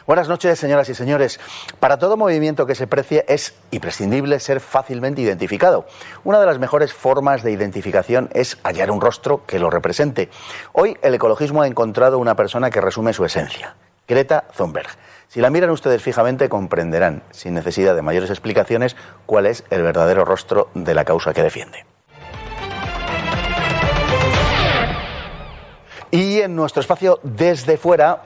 Buenas noches, señoras y señores. Para todo movimiento que se precie es imprescindible ser fácilmente identificado. Una de las mejores formas de identificación es hallar un rostro que lo represente. Hoy el ecologismo ha encontrado una persona que resume su esencia, Greta Thunberg. Si la miran ustedes fijamente comprenderán, sin necesidad de mayores explicaciones, cuál es el verdadero rostro de la causa que defiende. Y en nuestro espacio Desde Fuera,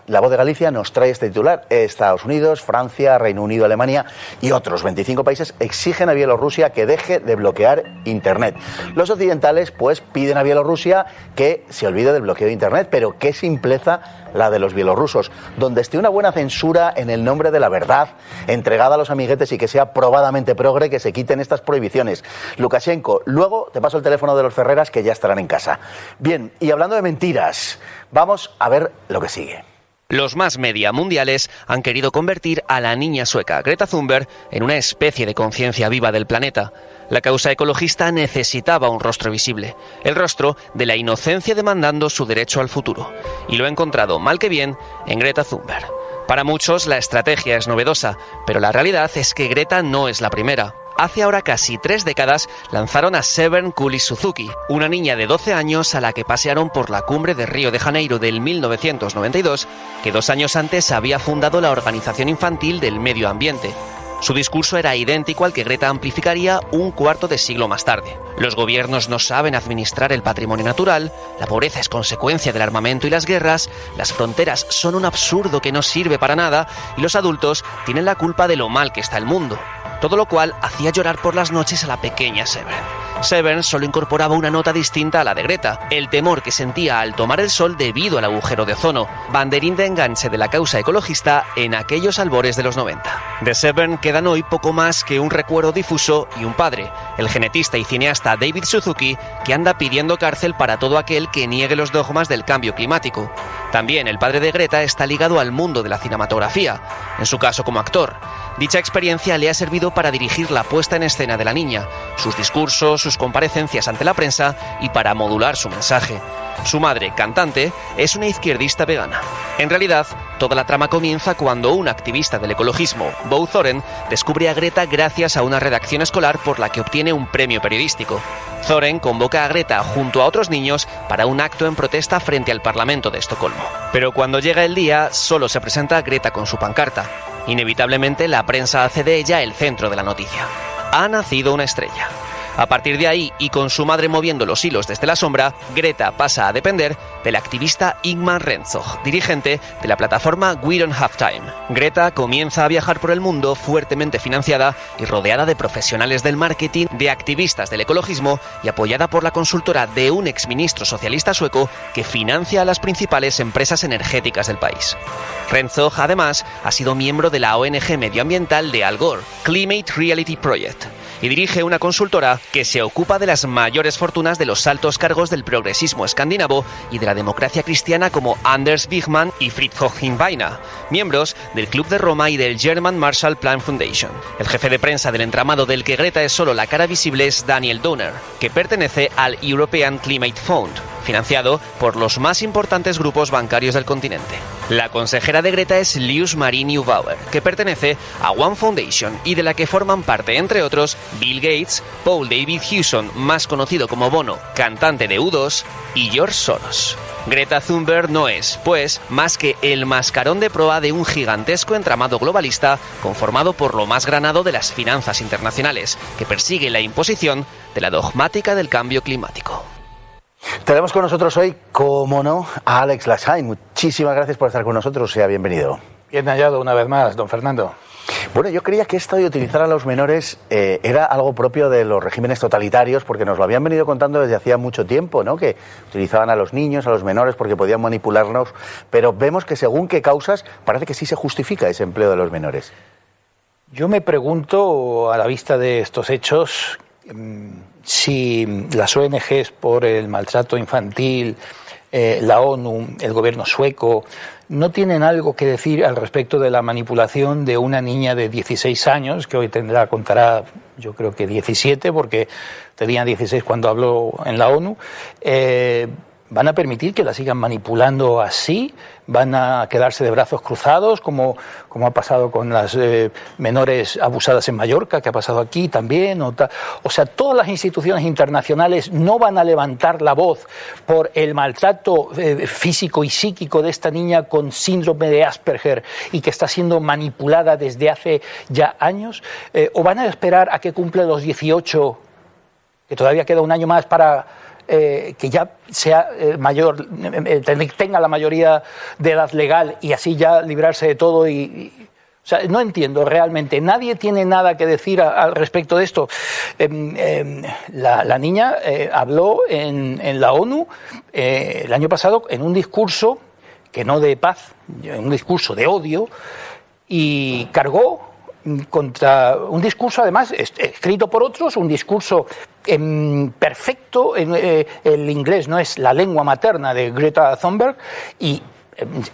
La Voz de Galicia nos trae este titular. Estados Unidos, Francia, Reino Unido, Alemania y otros 25 países exigen a Bielorrusia que deje de bloquear Internet. Los occidentales, pues, piden a Bielorrusia que se olvide del bloqueo de Internet, pero qué simpleza la de los bielorrusos. Donde esté una buena censura en el nombre de la verdad, entregada a los amiguetes y que sea probadamente progre, que se quiten estas prohibiciones. Lukashenko, luego te paso el teléfono de los Ferreras que ya estarán en casa. Bien, y hablando de mentiras, vamos a ver lo que sigue. Los más media mundiales han querido convertir a la niña sueca Greta Thunberg en una especie de conciencia viva del planeta. La causa ecologista necesitaba un rostro visible, el rostro de la inocencia demandando su derecho al futuro. Y lo ha encontrado, mal que bien, en Greta Thunberg. Para muchos la estrategia es novedosa, pero la realidad es que Greta no es la primera. Hace ahora casi 3 décadas lanzaron a Severn Kulis-Suzuki, una niña de 12 años a la que pasearon por la cumbre de Río de Janeiro del 1992, que 2 años antes había fundado la Organización Infantil del Medio Ambiente. Su discurso era idéntico al que Greta amplificaría un cuarto de siglo más tarde. Los gobiernos no saben administrar el patrimonio natural, la pobreza es consecuencia del armamento y las guerras, las fronteras son un absurdo que no sirve para nada y los adultos tienen la culpa de lo mal que está el mundo. Todo lo cual hacía llorar por las noches a la pequeña Severn. Severn solo incorporaba una nota distinta a la de Greta, el temor que sentía al tomar el sol debido al agujero de ozono, banderín de enganche de la causa ecologista en aquellos albores de los 90. De Severn quedan hoy poco más que un recuerdo difuso y un padre, el genetista y cineasta David Suzuki, que anda pidiendo cárcel para todo aquel que niegue los dogmas del cambio climático. También el padre de Greta está ligado al mundo de la cinematografía, en su caso como actor. Dicha experiencia le ha servido para dirigir la puesta en escena de la niña, sus discursos, sus comparecencias ante la prensa y para modular su mensaje. Su madre, cantante, es una izquierdista vegana. En realidad, toda la trama comienza cuando un activista del ecologismo, Bo Thoren, descubre a Greta gracias a una redacción escolar por la que obtiene un premio periodístico. Thoren convoca a Greta junto a otros niños para un acto en protesta frente al Parlamento de Estocolmo. Pero cuando llega el día, solo se presenta Greta con su pancarta. Inevitablemente, la prensa hace de ella el centro de la noticia. Ha nacido una estrella. A partir de ahí, y con su madre moviendo los hilos desde la sombra, Greta pasa a depender del activista Ingmar Rentzhog, dirigente de la plataforma We Don't Have Time. Greta comienza a viajar por el mundo fuertemente financiada y rodeada de profesionales del marketing, de activistas del ecologismo y apoyada por la consultora de un exministro socialista sueco que financia a las principales empresas energéticas del país. Rentzhog, además, ha sido miembro de la ONG medioambiental de Al Gore, Climate Reality Project, y dirige una consultora que se ocupa de las mayores fortunas de los altos cargos del progresismo escandinavo y de la democracia cristiana como Anders Wijkman y Fridtjof Ingvaina, miembros del Club de Roma y del German Marshall Plan Foundation. El jefe de prensa del entramado del que Greta es solo la cara visible es Daniel Donner, que pertenece al European Climate Fund, financiado por los más importantes grupos bancarios del continente. La consejera de Greta es Lius Marie Neubauer, que pertenece a One Foundation y de la que forman parte, entre otros, Bill Gates, Paul David Hewson, más conocido como Bono, cantante de U2, y George Soros. Greta Thunberg no es, pues, más que el mascarón de proa de un gigantesco entramado globalista conformado por lo más granado de las finanzas internacionales, que persigue la imposición de la dogmática del cambio climático. Tenemos con nosotros hoy, como no, a Alex Lassagne. Muchísimas gracias por estar con nosotros. Sea bienvenido. Bien hallado una vez más, don Fernando. Bueno, yo creía que esto de utilizar a los menores era algo propio de los regímenes totalitarios, porque nos lo habían venido contando desde hacía mucho tiempo, ¿no? Que utilizaban a los niños, a los menores, porque podían manipularnos. Pero vemos que según qué causas, parece que sí se justifica ese empleo de los menores. Yo me pregunto, a la vista de estos hechos, si las ONGs por el maltrato infantil, la ONU, el gobierno sueco, no tienen algo que decir al respecto de la manipulación de una niña de 16 años, que hoy contará yo creo que 17, porque tenía 16 cuando habló en la ONU, ¿Van a permitir que la sigan manipulando así? ¿Van a quedarse de brazos cruzados, como ha pasado con las menores abusadas en Mallorca, que ha pasado aquí también? O sea, todas las instituciones internacionales no van a levantar la voz por el maltrato físico y psíquico de esta niña con síndrome de Asperger y que está siendo manipulada desde hace ya años. ¿O van a esperar a que cumpla los 18, que todavía queda un año más para que ya sea mayor, tenga la mayoría de edad legal y así ya librarse de todo? O sea, no entiendo realmente. Nadie tiene nada que decir al respecto de esto. La niña habló en la ONU el año pasado en un discurso que no de paz, un discurso de odio, y cargó contra un discurso, además, escrito por otros, un discurso perfecto. El inglés no es la lengua materna de Greta Thunberg, y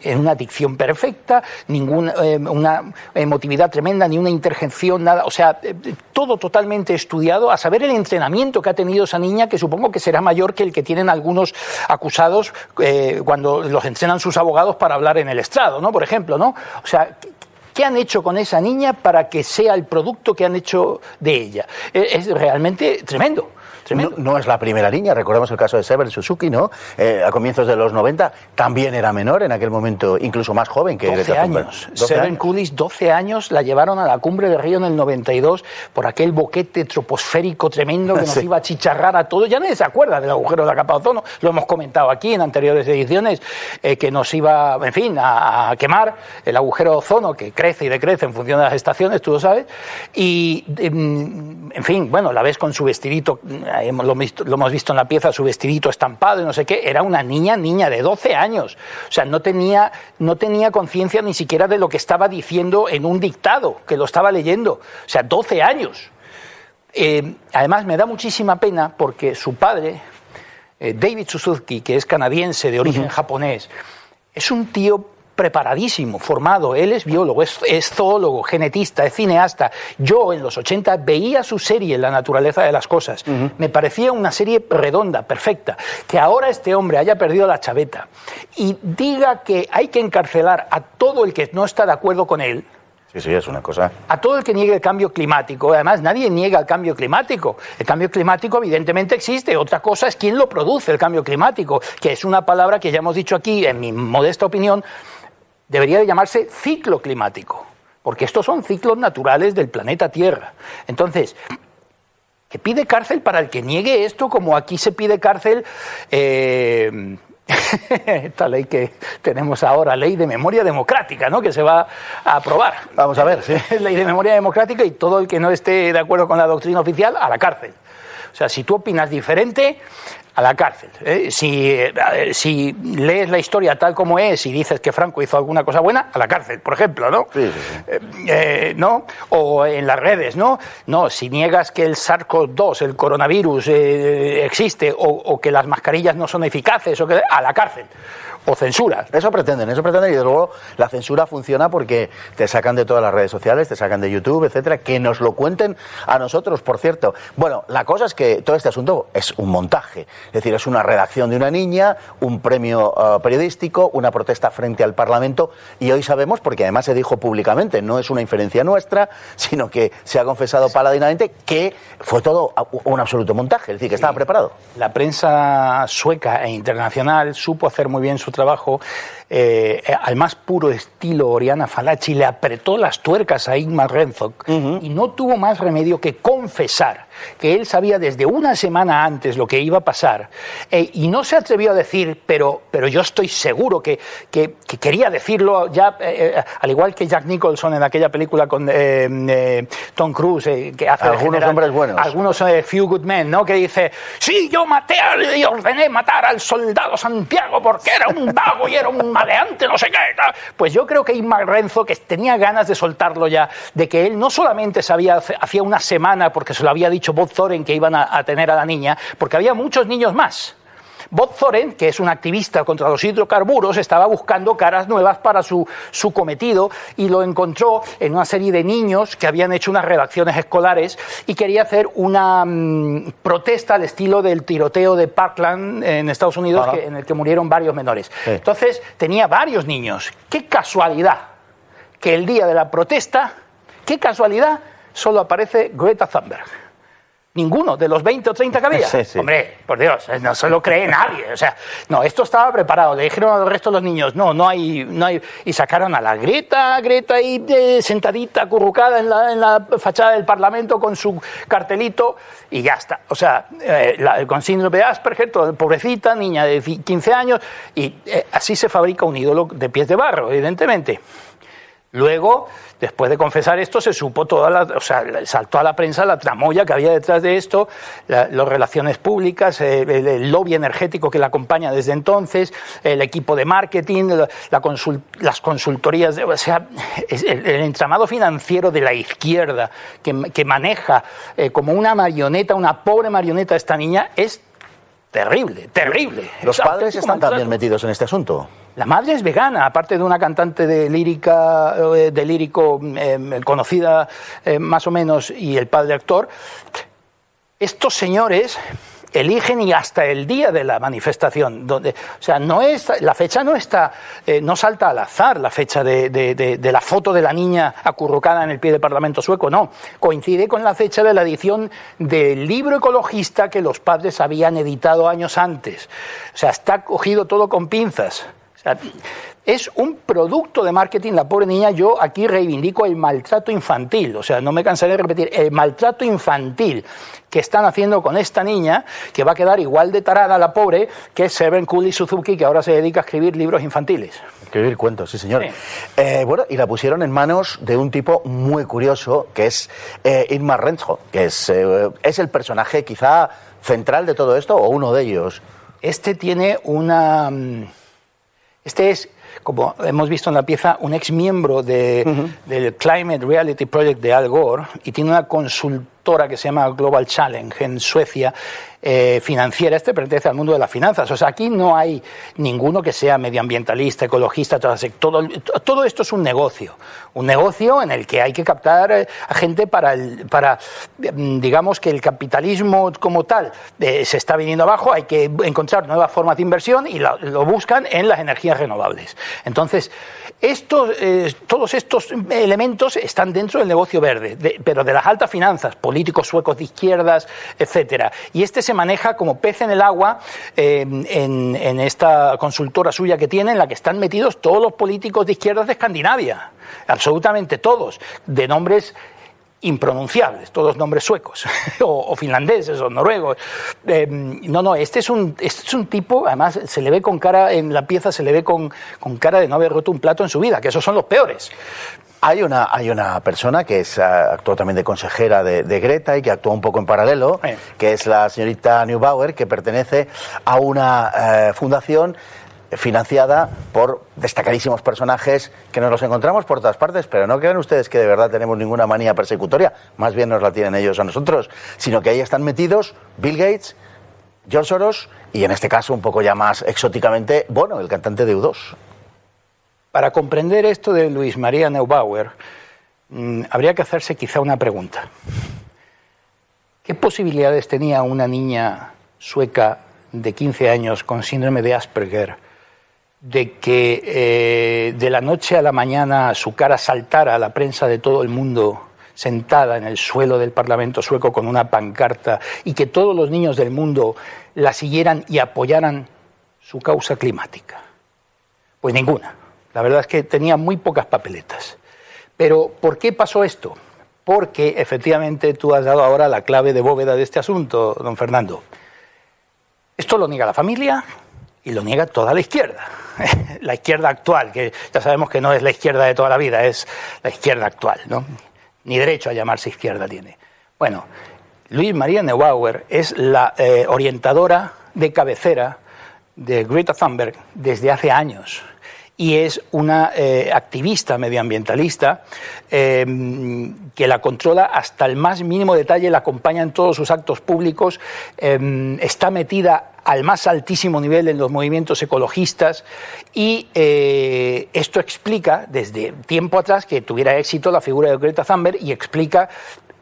en una dicción perfecta, una emotividad tremenda, ni una interjección, nada. O sea, todo totalmente estudiado, a saber el entrenamiento que ha tenido esa niña, que supongo que será mayor que el que tienen algunos acusados cuando los entrenan sus abogados para hablar en el estrado, ¿no? Por ejemplo, ¿no? O sea, ¿qué han hecho con esa niña para que sea el producto que han hecho de ella? Es realmente tremendo. No es la primera niña, recordemos el caso de Seven Suzuki, ¿no? A comienzos de los 90, también era menor en aquel momento, incluso más joven que 12 años. Seven Coolidge, 12 años, la llevaron a la cumbre del Río en el 92 por aquel boquete troposférico tremendo que nos iba a chicharrar a todos. Ya nadie se acuerda del agujero de la capa de ozono, lo hemos comentado aquí en anteriores ediciones, que nos iba, en fin, a quemar el agujero de ozono, que crece y decrece en función de las estaciones, tú lo sabes, y, en fin, bueno, la ves con su vestidito, lo hemos visto en la pieza, su vestidito estampado y no sé qué. Era una niña de 12 años. O sea, no tenía conciencia ni siquiera de lo que estaba diciendo en un dictado, que lo estaba leyendo. O sea, 12 años. Además, me da muchísima pena porque su padre, David Suzuki, que es canadiense de origen japonés, es un tío preparadísimo, formado. Él es biólogo, es zoólogo, genetista, es cineasta. Yo en los 80 veía su serie La naturaleza de las cosas. Me parecía una serie redonda, perfecta. Que ahora este hombre haya perdido la chaveta y diga que hay que encarcelar a todo el que no está de acuerdo con él. Sí, es una cosa. A todo el que niegue el cambio climático. Además, nadie niega el cambio climático. El cambio climático evidentemente existe. Otra cosa es quién lo produce, el cambio climático, que es una palabra que ya hemos dicho aquí, en mi modesta opinión, debería de llamarse ciclo climático, porque estos son ciclos naturales del planeta Tierra. Entonces, que pide cárcel para el que niegue esto, como aquí se pide cárcel, esta ley que tenemos ahora, ley de memoria democrática, ¿no?, que se va a aprobar. Vamos a ver, sí. Ley de memoria democrática, y todo el que no esté de acuerdo con la doctrina oficial, a la cárcel. O sea, si tú opinas diferente, a la cárcel. Si lees la historia tal como es y dices que Franco hizo alguna cosa buena, a la cárcel, por ejemplo, ¿no? Sí. ¿No? O en las redes, ¿no? No, si niegas que el SARS-CoV-2, el coronavirus, existe, o que las mascarillas no son eficaces, a la cárcel. O censura. Eso pretenden, y desde luego la censura funciona porque te sacan de todas las redes sociales, te sacan de YouTube, etcétera. Que nos lo cuenten a nosotros, por cierto. Bueno, la cosa es que todo este asunto es un montaje, es decir, es una redacción de una niña, un premio periodístico, una protesta frente al Parlamento, y hoy sabemos, porque además se dijo públicamente, no es una inferencia nuestra, sino que se ha confesado paladinamente que fue todo un absoluto montaje, es decir, que estaba preparado. La prensa sueca e internacional supo hacer muy bien su trabajo. Al más puro estilo Oriana Fallaci le apretó las tuercas a Ingmar Renzo y no tuvo más remedio que confesar que él sabía desde una semana antes lo que iba a pasar, y no se atrevió a decir, pero yo estoy seguro que quería decirlo ya, al igual que Jack Nicholson en aquella película con Tom Cruise, que hace algunos hombres buenos, algunos Few Good Men, ¿no?, que dice, sí, yo maté y ordené matar al soldado Santiago porque era un vago y era un maleante, no sé qué. Pues yo creo que Ingmar Renzo, que tenía ganas de soltarlo ya, de que él no solamente sabía hacía una semana, porque se lo había dicho Bob Thoren, que iban a tener a la niña, porque había muchos niños más. Bob Thoren, que es un activista contra los hidrocarburos, estaba buscando caras nuevas para su cometido y lo encontró en una serie de niños que habían hecho unas redacciones escolares y quería hacer una protesta al estilo del tiroteo de Parkland en Estados Unidos, en el que murieron varios menores. Sí. Entonces tenía varios niños. ¡Qué casualidad! Que el día de la protesta, ¡qué casualidad!, solo aparece Greta Thunberg. Ninguno de los 20 o 30 que había. Sí, sí. Hombre, por Dios, no se lo cree nadie. O sea, no, esto estaba preparado. Le dijeron al resto de los niños, no hay. Y sacaron a la Greta ahí sentadita, acurrucada en la fachada del Parlamento con su cartelito y ya está. O sea, con síndrome de Asperger, pobrecita, niña de 15 años, y así se fabrica un ídolo de pies de barro, evidentemente. Luego, después de confesar esto, se supo saltó a la prensa la tramoya que había detrás de esto, las relaciones públicas, el lobby energético que la acompaña desde entonces, el equipo de marketing, las consultorías, o sea, el entramado financiero de la izquierda que maneja como una marioneta, una pobre marioneta esta niña, es terrible, terrible. ¿Los padres están también metidos en este asunto? La madre es vegana, aparte de una cantante de lírico conocida más o menos, y el padre actor. Estos señores eligen y hasta el día de la manifestación, donde, o sea, la fecha no salta al azar, la fecha de la foto de la niña acurrucada en el pie del Parlamento sueco, no, coincide con la fecha de la edición del libro ecologista que los padres habían editado años antes. O sea, está cogido todo con pinzas. O sea, es un producto de marketing, la pobre niña. Yo aquí reivindico el maltrato infantil, o sea, no me cansaré de repetir, el maltrato infantil que están haciendo con esta niña, que va a quedar igual de tarada la pobre que Severn Cooley Suzuki, que ahora se dedica a escribir libros infantiles. Escribir cuentos, sí señor. Sí. Bueno, y la pusieron en manos de un tipo muy curioso, que es Ingmar Rentzho, que es el personaje quizá central de todo esto, o uno de ellos. Este es, como hemos visto en la pieza, un ex miembro del Climate Reality Project de Al Gore, y tiene una consultora que se llama Global Challenge en Suecia, financiera. Este pertenece al mundo de las finanzas. O sea, aquí no hay ninguno que sea medioambientalista, ecologista, todo esto es un negocio en el que hay que captar a gente para digamos que el capitalismo como tal se está viniendo abajo, hay que encontrar nuevas formas de inversión y lo buscan en las energías renovables. Entonces, todos estos elementos están dentro del negocio verde, pero de las altas finanzas, políticos suecos de izquierdas, etcétera. Y este se maneja como pez en el agua en esta consultora suya que tiene, en la que están metidos todos los políticos de izquierdas de Escandinavia, absolutamente todos, de nombres impronunciables, todos nombres suecos o finlandeses o noruegos. Este es un tipo, además se le ve con cara, en la pieza se le ve con cara de no haber roto un plato en su vida, que esos son los peores. Hay una persona que actuó también de consejera de Greta y que actúa un poco en paralelo, que es la señorita Neubauer, que pertenece a una fundación financiada por destacadísimos personajes que nos los encontramos por todas partes, pero no crean ustedes que de verdad tenemos ninguna manía persecutoria, más bien nos la tienen ellos a nosotros, sino que ahí están metidos Bill Gates, George Soros y en este caso un poco ya más exóticamente, Bono, el cantante de U2. Para comprender esto de Luis María Neubauer, habría que hacerse quizá una pregunta. ¿Qué posibilidades tenía una niña sueca de 15 años con síndrome de Asperger de que de la noche a la mañana su cara saltara a la prensa de todo el mundo, sentada en el suelo del Parlamento sueco con una pancarta, y que todos los niños del mundo la siguieran y apoyaran su causa climática? Pues ninguna. La verdad es que tenía muy pocas papeletas. Pero ¿por qué pasó esto? Porque efectivamente tú has dado ahora la clave de bóveda de este asunto, don Fernando. Esto lo niega la familia y lo niega toda la izquierda. La izquierda actual, que ya sabemos que no es la izquierda de toda la vida, es la izquierda actual, ¿no? Ni derecho a llamarse izquierda tiene. Bueno, Luis María Neubauer es la orientadora de cabecera de Greta Thunberg desde hace años. y es una activista medioambientalista que la controla hasta el más mínimo detalle, la acompaña en todos sus actos públicos, está metida al más altísimo nivel en los movimientos ecologistas y esto explica desde tiempo atrás que tuviera éxito la figura de Greta Thunberg y explica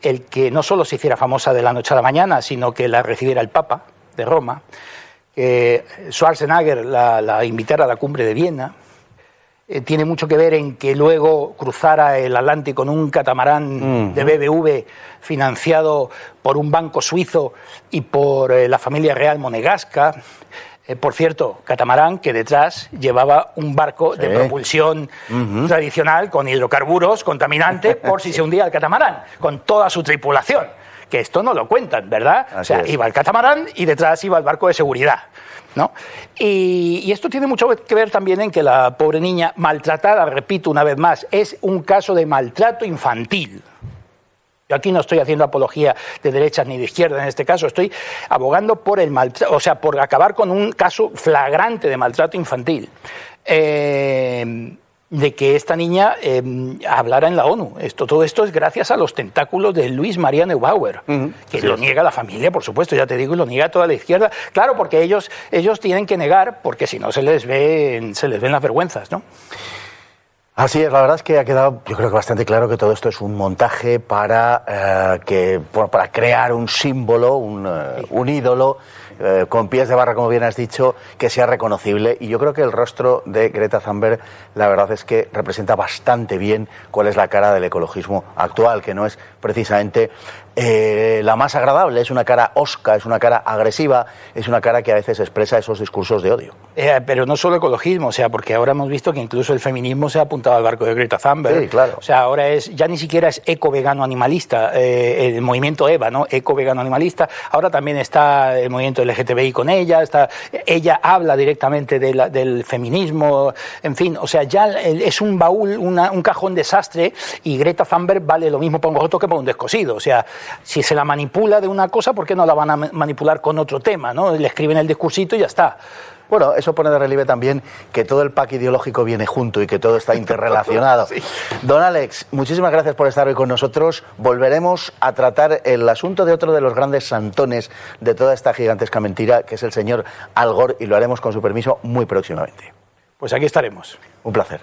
el que no solo se hiciera famosa de la noche a la mañana, sino que la recibiera el Papa de Roma, que Schwarzenegger la invitara a la cumbre de Viena. Tiene mucho que ver en que luego cruzara el Atlántico en un catamarán de BBV financiado por un banco suizo y por la familia real monegasca. Por cierto, catamarán que detrás llevaba un barco de propulsión tradicional con hidrocarburos contaminantes por si se hundía el catamarán, con toda su tripulación. Que esto no lo cuentan, ¿verdad? Así es. Iba el catamarán y detrás iba el barco de seguridad, ¿no? Y esto tiene mucho que ver también en que la pobre niña maltratada, repito una vez más, es un caso de maltrato infantil. Yo aquí no estoy haciendo apología de derechas ni de izquierdas en este caso, estoy abogando por el maltrato, o sea, por acabar con un caso flagrante de maltrato infantil. De que esta niña hablara en la ONU. Todo esto es gracias a los tentáculos de Luis María Neubauer, que lo niega la familia, por supuesto, ya te digo, y lo niega toda la izquierda. Claro, porque ellos tienen que negar, porque si no se les ven las vergüenzas, ¿no? Así es, la verdad es que ha quedado, yo creo que bastante claro que todo esto es un montaje para crear un símbolo, un ídolo, con pies de barra, como bien has dicho, que sea reconocible. Y yo creo que el rostro de Greta Thunberg, la verdad es que representa bastante bien cuál es la cara del ecologismo actual, que no es precisamente la más agradable. Es una cara hosca, es una cara agresiva, es una cara que a veces expresa esos discursos de odio. Pero no solo ecologismo, o sea, porque ahora hemos visto que incluso el feminismo se ha apuntado al barco de Greta Thunberg. Sí, claro. O sea, ahora ya ni siquiera es eco-vegano-animalista, el movimiento EVA, ¿no? Eco-vegano-animalista. Ahora también está el movimiento LGTBI con ella, ella habla directamente del feminismo, en fin, o sea, ya es un baúl, un cajón desastre, y Greta Thunberg vale lo mismo para un gojoto que para un descosido. O sea, si se la manipula de una cosa, ¿por qué no la van a manipular con otro tema, ¿no? Le escriben el discursito y ya está. Bueno, eso pone de relieve también que todo el pack ideológico viene junto y que todo está interrelacionado. Sí. Don Alex, muchísimas gracias por estar hoy con nosotros. Volveremos a tratar el asunto de otro de los grandes santones de toda esta gigantesca mentira, que es el señor Al Gore, y lo haremos con su permiso muy próximamente. Pues aquí estaremos. Un placer.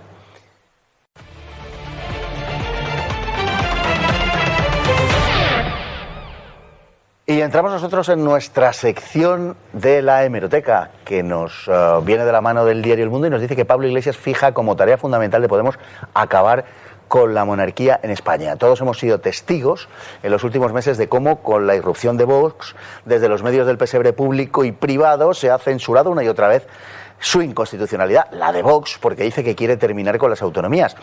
Y entramos nosotros en nuestra sección de la hemeroteca, que nos viene de la mano del diario El Mundo y nos dice que Pablo Iglesias fija como tarea fundamental de Podemos acabar con la monarquía en España. Todos hemos sido testigos en los últimos meses de cómo, con la irrupción de Vox, desde los medios del pesebre público y privado, se ha censurado una y otra vez su inconstitucionalidad, la de Vox, porque dice que quiere terminar con las autonomías.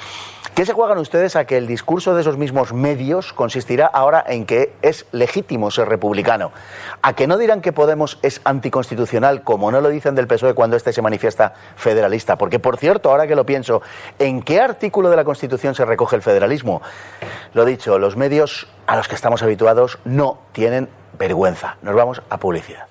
¿Qué se juegan ustedes a que el discurso de esos mismos medios consistirá ahora en que es legítimo ser republicano? ¿A que no dirán que Podemos es anticonstitucional, como no lo dicen del PSOE cuando éste se manifiesta federalista? Porque, por cierto, ahora que lo pienso, ¿en qué artículo de la Constitución se recoge el federalismo? Lo dicho, los medios a los que estamos habituados no tienen vergüenza. Nos vamos a publicidad.